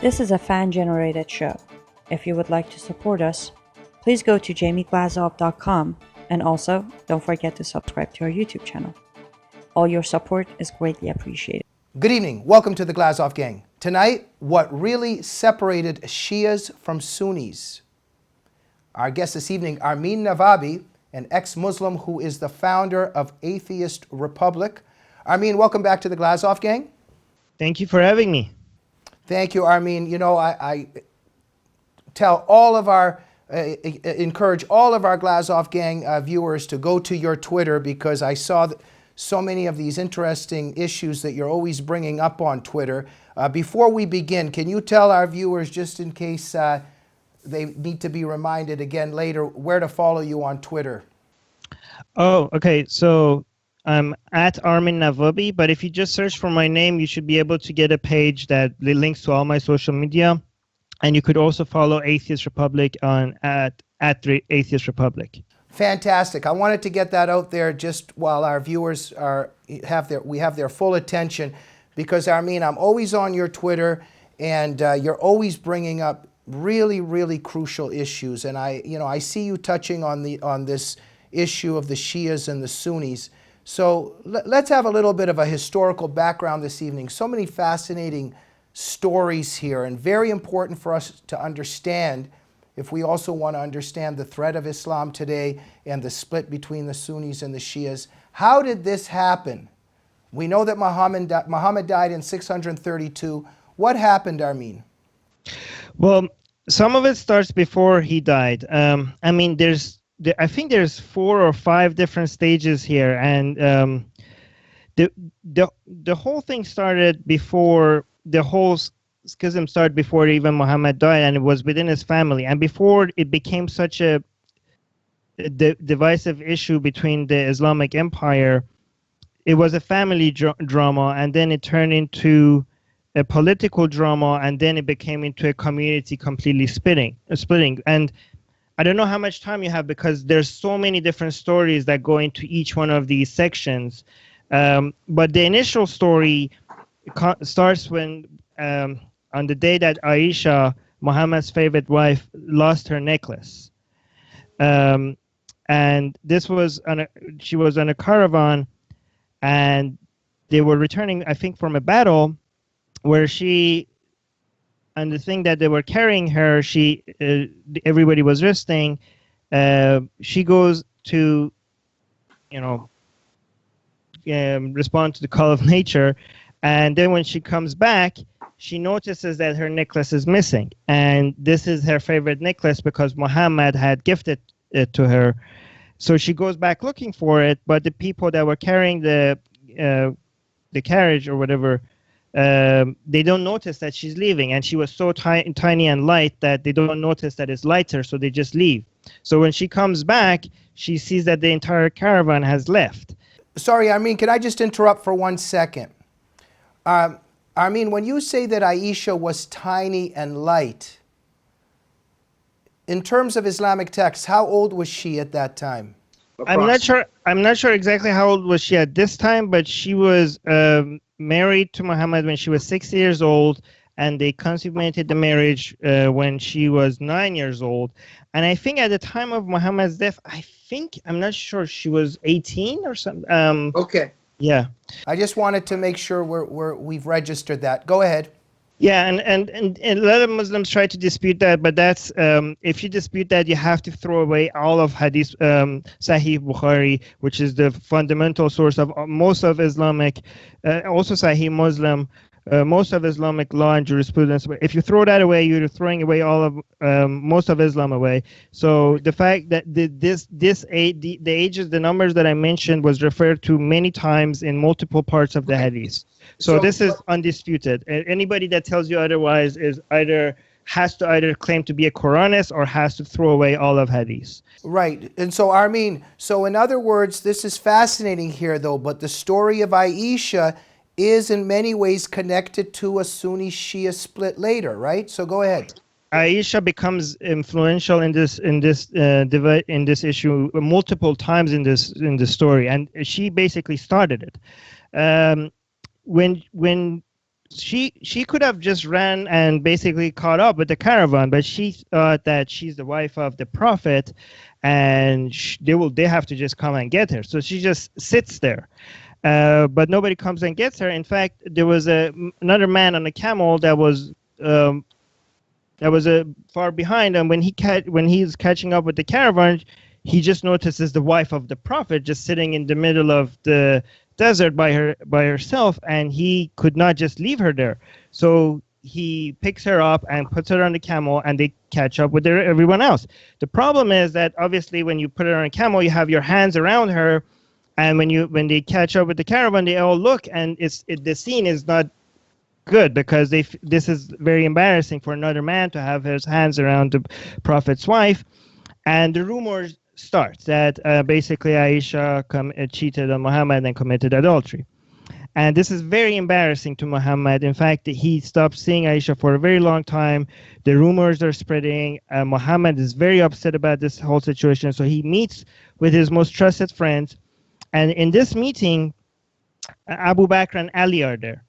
This is a fan-generated show. If you would like to support us, please go to jamieglazov.com, and also don't forget to subscribe to our YouTube channel. All your support is greatly appreciated. Good evening. Welcome to the Glazov Gang. Tonight, what really separated Shias from Sunnis. Our guest this evening, Armin Navabi, an ex-Muslim who is the founder of Atheist Republic. Armin, welcome back to the Glazov Gang. Thank you for having me. Thank you, Armin. You know, I tell all of our, encourage all of our Glazov Gang viewers to go to your Twitter, because I saw so many of these interesting issues that you're always bringing up on Twitter. Before we begin, can you tell our viewers, just in case they need to be reminded again later, where to follow you on Twitter? Oh, okay. So I'm at Armin Navabi, but if you just search for my name, you should be able to get a page that links to all my social media. And you could also follow Atheist Republic at the Atheist Republic. Fantastic. I wanted to get that out there just while our viewers have their full attention, because Armin, I'm always on your Twitter, and you're always bringing up really crucial issues. And I see you touching on this issue of the Shias and the Sunnis. So let's have a little bit of a historical background this evening. So many fascinating stories here, and very important for us to understand if we also want to understand the threat of Islam today and the split between the Sunnis and the Shias. How did this happen? We know that Muhammad died in 632. What happened, Armin? Well, some of it starts before he died. I think there's 4 or 5 different stages here, and the whole thing started before the whole schism started, before even Muhammad died, and it was within his family, and before it became such a divisive issue between the Islamic Empire. It was a family drama, and then it turned into a political drama, and then it became into a community completely splitting. And I don't know how much time you have, because there's so many different stories that go into each one of these sections. But the initial story starts when, on the day that Aisha, Muhammad's favorite wife, lost her necklace. And this was she was on a caravan, and they were returning, I think, from a battle where and the thing that they were carrying her, everybody was resting. She goes to, respond to the call of nature. And then when she comes back, she notices that her necklace is missing. And this is her favorite necklace because Muhammad had gifted it to her. So she goes back looking for it, but the people that were carrying the carriage or whatever, they don't notice that she's leaving, and she was so tiny and light that they don't notice that it's lighter, so they just leave. So when she comes back, she sees that the entire caravan has left. Sorry, Armin, can I just interrupt for 1 second? Armin, when you say that Aisha was tiny and light, in terms of Islamic texts, how old was she at that time? I'm not sure exactly how old was she at this time, but she was married to Muhammad when she was 6 years old, and they consummated the marriage when she was 9 years old. And I think at the time of Muhammad's death, I'm not sure, she was 18 or something. Okay. Yeah. I just wanted to make sure we've registered that. Go ahead. Yeah, and a lot of Muslims try to dispute that, but that's if you dispute that, you have to throw away all of Hadith, Sahih Bukhari, which is the fundamental source of most of Islamic, also Sahih Muslim, most of Islamic law and jurisprudence. If you throw that away, you're throwing away all of most of Islam away. So the fact that the ages, the numbers that I mentioned, was referred to many times in multiple parts of the Hadith. So this is undisputed. Anybody that tells you otherwise has to either claim to be a Quranist or has to throw away all of Hadith. Right. And so, Armin, so in other words, this is fascinating here, though, but the story of Aisha is in many ways connected to a Sunni-Shia split later, right? So go ahead. Aisha becomes influential in this issue multiple times in this story, and she basically started it. When she could have just ran and basically caught up with the caravan, but she thought that she's the wife of the prophet, and they have to just come and get her. So she just sits there, but nobody comes and gets her. In fact, there was another man on a camel that was far behind, and when he's catching up with the caravan, he just notices the wife of the prophet just sitting in the middle of the desert by herself, and he could not just leave her there. So he picks her up and puts her on the camel, and they catch up with everyone else. The problem is that obviously when you put her on a camel, you have your hands around her, and when they catch up with the caravan, they all look, and the scene is not good, because this is very embarrassing for another man to have his hands around the prophet's wife. And the rumors start that basically Aisha cheated on Muhammad and committed adultery. And this is very embarrassing to Muhammad. In fact, he stopped seeing Aisha for a very long time. The rumors are spreading. Muhammad is very upset about this whole situation. So he meets with his most trusted friends. And in this meeting, Abu Bakr and Ali are there.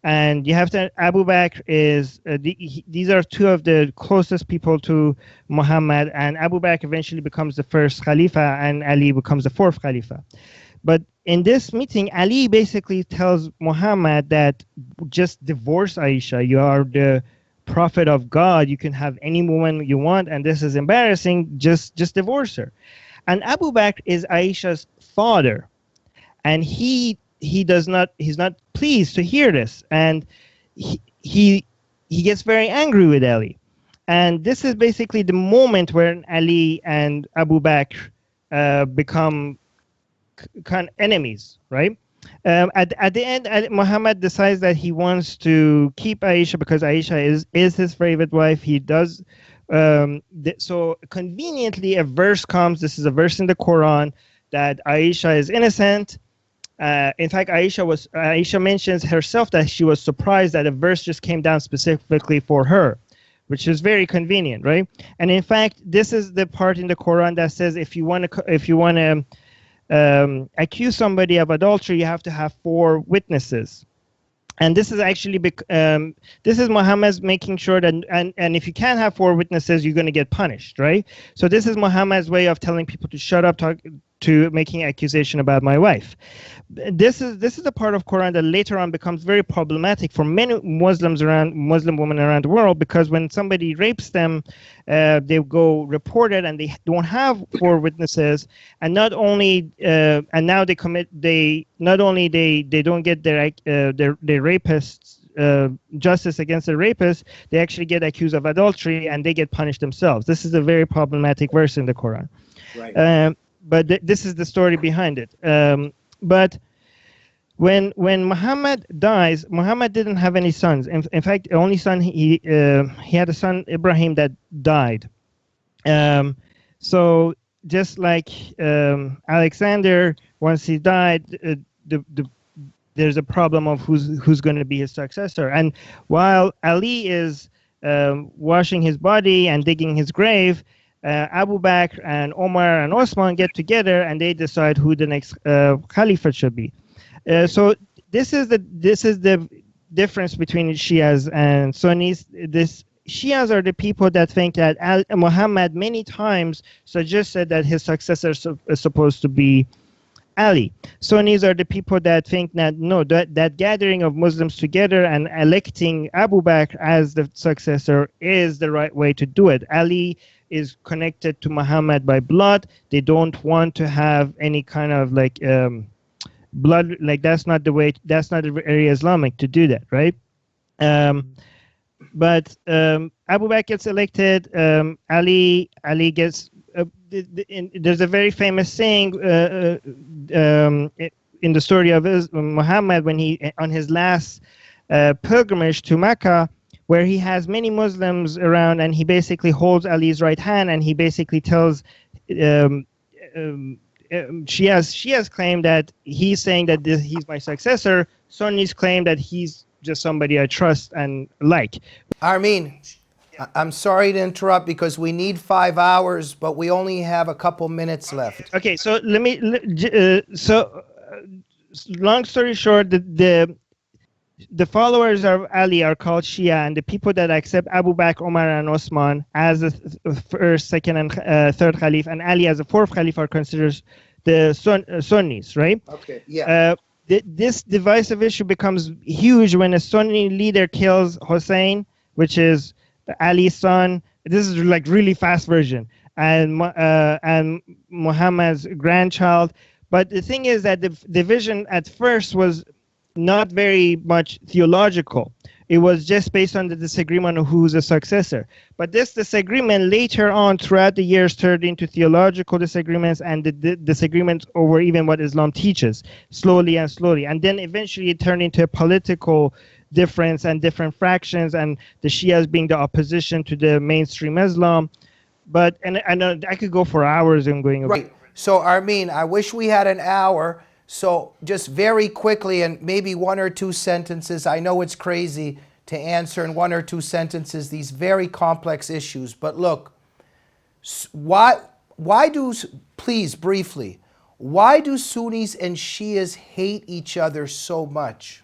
And you have to, Abu Bakr is, these are two of the closest people to Muhammad, and Abu Bakr eventually becomes the first Khalifa, and Ali becomes the fourth Khalifa. But in this meeting, Ali basically tells Muhammad that just divorce Aisha. You are the prophet of God. You can have any woman you want, and this is embarrassing. Just divorce her. And Abu Bakr is Aisha's father, and he's not pleased to hear this, and he gets very angry with Ali. And this is basically the moment where Ali and Abu Bakr become kind of enemies, right? At the end, Muhammad decides that he wants to keep Aisha because Aisha is his favorite wife. He does so conveniently a verse comes. This is a verse in the Quran that Aisha is innocent. In fact, Aisha mentions herself that she was surprised that a verse just came down specifically for her, which is very convenient, right? And in fact, this is the part in the Quran that says if you want to accuse somebody of adultery, you have to have 4 witnesses. And this is actually this is Muhammad's making sure that, and if you can't have 4 witnesses, you're going to get punished, right? So this is Muhammad's way of telling people to shut up, to making accusation about my wife. This is the part of Quran that later on becomes very problematic for many Muslim women around the world, because when somebody rapes them, they go report it, and they don't have 4 witnesses, and not only and now they don't get their rapists justice against the rapist, they actually get accused of adultery, and they get punished themselves. This is a very problematic verse in the Quran. Right. But this is the story behind it. But when Muhammad dies, Muhammad didn't have any sons. In fact, the only son he had a son, Ibrahim, that died. So just like Alexander, once he died, there's a problem of who's going to be his successor. And while Ali is washing his body and digging his grave, Abu Bakr and Omar and Osman get together, and they decide who the next Caliphate should be. So this is the difference between Shias and Sunnis. Shias are the people that think that Muhammad many times suggested that his successor is supposed to be Ali. Sunnis are the people that think that no, that gathering of Muslims together and electing Abu Bakr as the successor is the right way to do it. Ali is connected to Muhammad by blood. They don't want to have any kind of blood, that's not very Islamic to do that, right? But Abu Bakr gets elected. Ali gets. There's a very famous saying in the story of Muhammad when he on his last pilgrimage to Mecca, where he has many Muslims around, and he basically holds Ali's right hand, and he basically tells Shias claim that he's saying that he's my successor. Sunnis claim that he's just somebody I trust and like. Armin, I'm sorry to interrupt because we need 5 hours, but we only have a couple minutes left. Okay, so long story short, the the followers of Ali are called Shia, and the people that accept Abu Bakr, Umar, and Osman as the first, second, and third Caliph, and Ali as the fourth Caliph are considered the Sunnis, right? Okay, yeah. This divisive issue becomes huge when a Sunni leader kills Hussein, which is Ali's son. This is like really fast version, and Muhammad's grandchild. But the thing is that the division at first was not very much theological. It was just based on the disagreement of who's a successor. But this disagreement later on throughout the years turned into theological disagreements and the disagreements over even what Islam teaches, slowly and slowly. And then eventually it turned into a political difference and different fractions, and the Shias being the opposition to the mainstream Islam. But, and I could go for hours and going over. Right. So, Armin, I wish we had an hour. So just very quickly, and maybe one or two sentences. I know it's crazy to answer in one or two sentences these very complex issues, but look, why do, please briefly, why do Sunnis and Shias hate each other so much?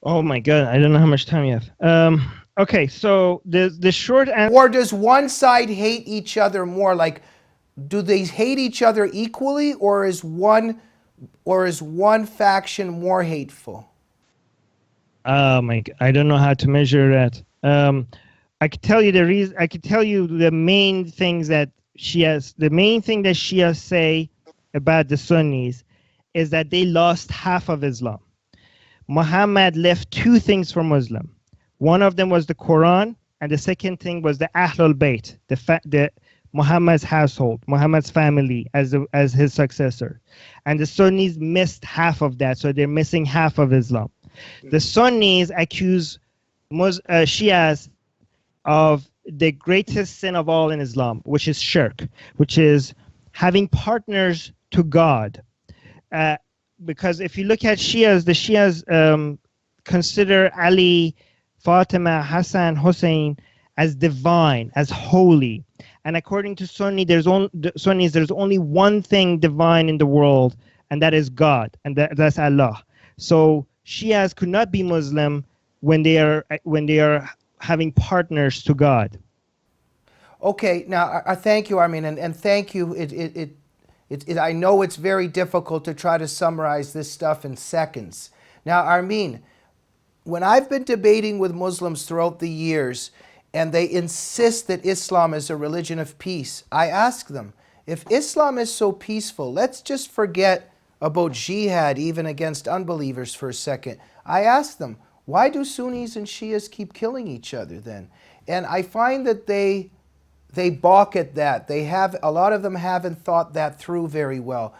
Oh my God, I don't know how much time you have. Okay, so the short answer. Or does one side hate each other more? Like, do they hate each other equally, or is one faction more hateful? Oh my God, I don't know how to measure that. I could tell you the reason. I could tell you the main things that Shias. The main thing that Shias say about the Sunnis is that they lost half of Islam. Muhammad left two things for Muslim. One of them was the Quran, and the second thing was the Ahlul Bayt, the Muhammad's household, Muhammad's family as his successor. And the Sunnis missed half of that, so they're missing half of Islam. The Sunnis accuse Shias of the greatest sin of all in Islam, which is shirk, which is having partners to God. Because if you look at Shias, the Shias consider Ali, Fatima, Hassan, Hussein as divine, as holy. And according to Sunnis, there's only one thing divine in the world, and that is God, and that's Allah. So Shias could not be Muslim when they are having partners to God. Okay, now thank you, Armin, and thank you. I know it's very difficult to try to summarize this stuff in seconds. Now, Armin, when I've been debating with Muslims throughout the years, and they insist that Islam is a religion of peace, I ask them, if Islam is so peaceful, let's just forget about jihad even against unbelievers for a second. I ask them, why do Sunnis and Shias keep killing each other then? And I find that they balk at that. A lot of them haven't thought that through very well.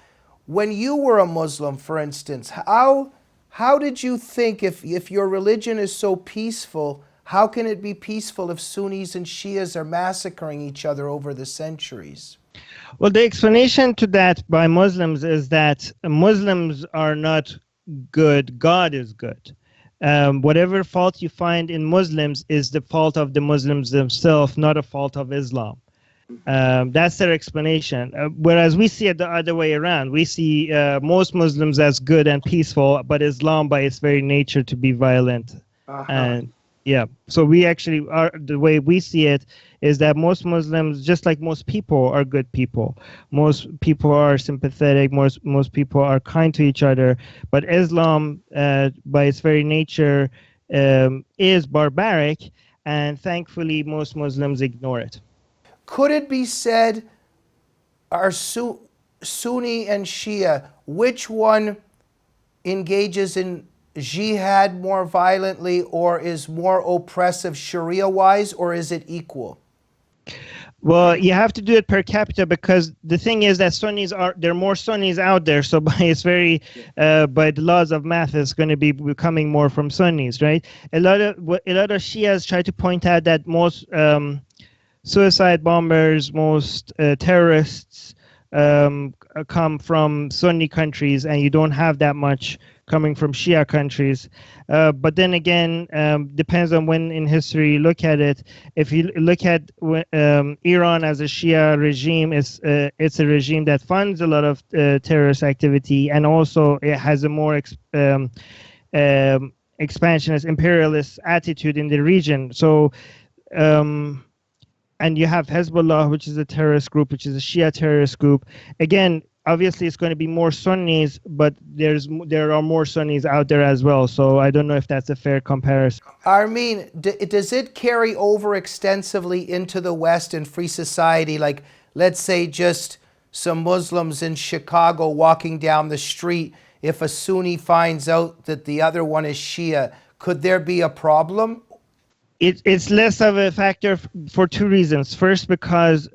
When you were a Muslim, for instance, how did you think if your religion is so peaceful, how can it be peaceful if Sunnis and Shias are massacring each other over the centuries? Well, the explanation to that by Muslims is that Muslims are not good, God is good. Whatever fault you find in Muslims is the fault of the Muslims themselves, not a fault of Islam. That's their explanation. Whereas we see it the other way around. We see most Muslims as good and peaceful, but Islam by its very nature to be violent. And yeah, so we actually are, the way we see it is that most Muslims, just like most people, are good people. Most people are sympathetic. Most people are kind to each other. But Islam, by its very nature, is barbaric, and thankfully most Muslims ignore it. Could it be said, are Sunni and Shia, which one engages in jihad more violently or is more oppressive Sharia-wise, or is it equal? Well, you have to do it per capita, because the thing is that there are more Sunnis out there, so by its very by the laws of math, it's going to be coming more from Sunnis, right? A lot of Shias try to point out that most suicide bombers, most terrorists come from Sunni countries, and you don't have that much coming from Shia countries. But then again, depends on when in history you look at it. If you look at Iran as a Shia regime, it's a regime that funds a lot of terrorist activity, and also it has a more expansionist, imperialist attitude in the region. So, and you have Hezbollah, which is a terrorist group, which is a Shia terrorist group. Again, obviously it's going to be more Sunnis, but there are more Sunnis out there as well. So I don't know if that's a fair comparison. Armin, does it carry over extensively into the West and free society? Like, let's say just some Muslims in Chicago walking down the street, if a Sunni finds out that the other one is Shia, could there be a problem? It's less of a factor for two reasons. First, because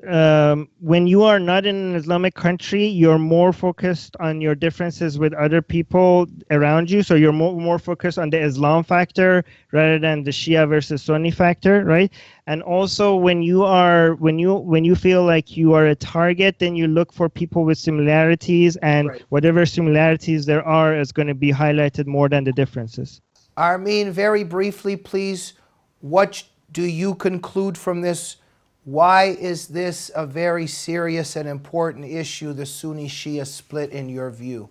when you are not in an Islamic country, you're more focused on your differences with other people around you. So you're more focused on the Islam factor rather than the Shia versus Sunni factor, right? And also, when you feel like you are a target, then you look for people with similarities, and right, whatever similarities there are is going to be highlighted more than the differences. Armin, very briefly, please. What do you conclude from this? Why is this a very serious and important issue, the Sunni-Shia split, in your view?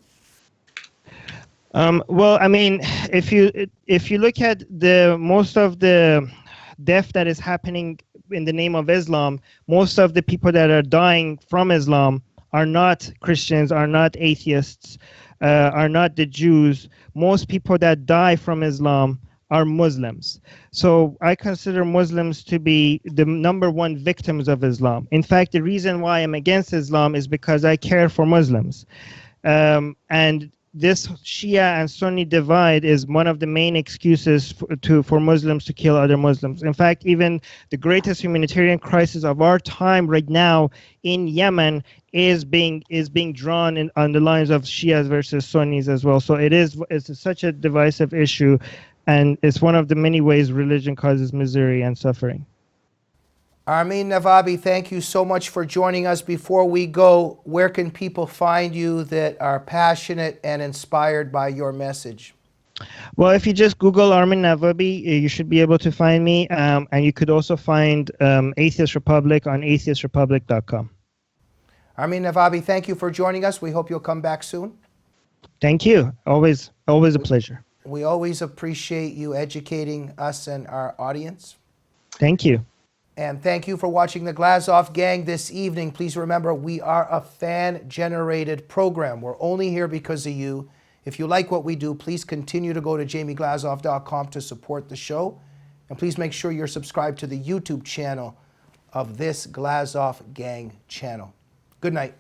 Well, I mean, if you look at most of the death that is happening in the name of Islam, most of the people that are dying from Islam are not Christians, are not atheists, are not the Jews. Most people that die from Islam are Muslims. So I consider Muslims to be the number one victims of Islam. In fact, the reason why I'm against Islam is because I care for Muslims. And this Shia and Sunni divide is one of the main excuses for Muslims to kill other Muslims. In fact, even the greatest humanitarian crisis of our time right now in Yemen is being drawn on the lines of Shias versus Sunnis as well. So it's such a divisive issue. And it's one of the many ways religion causes misery and suffering. Armin Navabi, thank you so much for joining us. Before we go, where can people find you that are passionate and inspired by your message? Well, if you just Google Armin Navabi, you should be able to find me. And you could also find Atheist Republic on atheistrepublic.com. Armin Navabi, thank you for joining us. We hope you'll come back soon. Thank you. Always a pleasure. We always appreciate you educating us and our audience. Thank you. And thank you for watching the Glazov Gang this evening. Please remember, we are a fan-generated program. We're only here because of you. If you like what we do, please continue to go to jamieglazov.com to support the show. And please make sure you're subscribed to the YouTube channel of this Glazov Gang channel. Good night.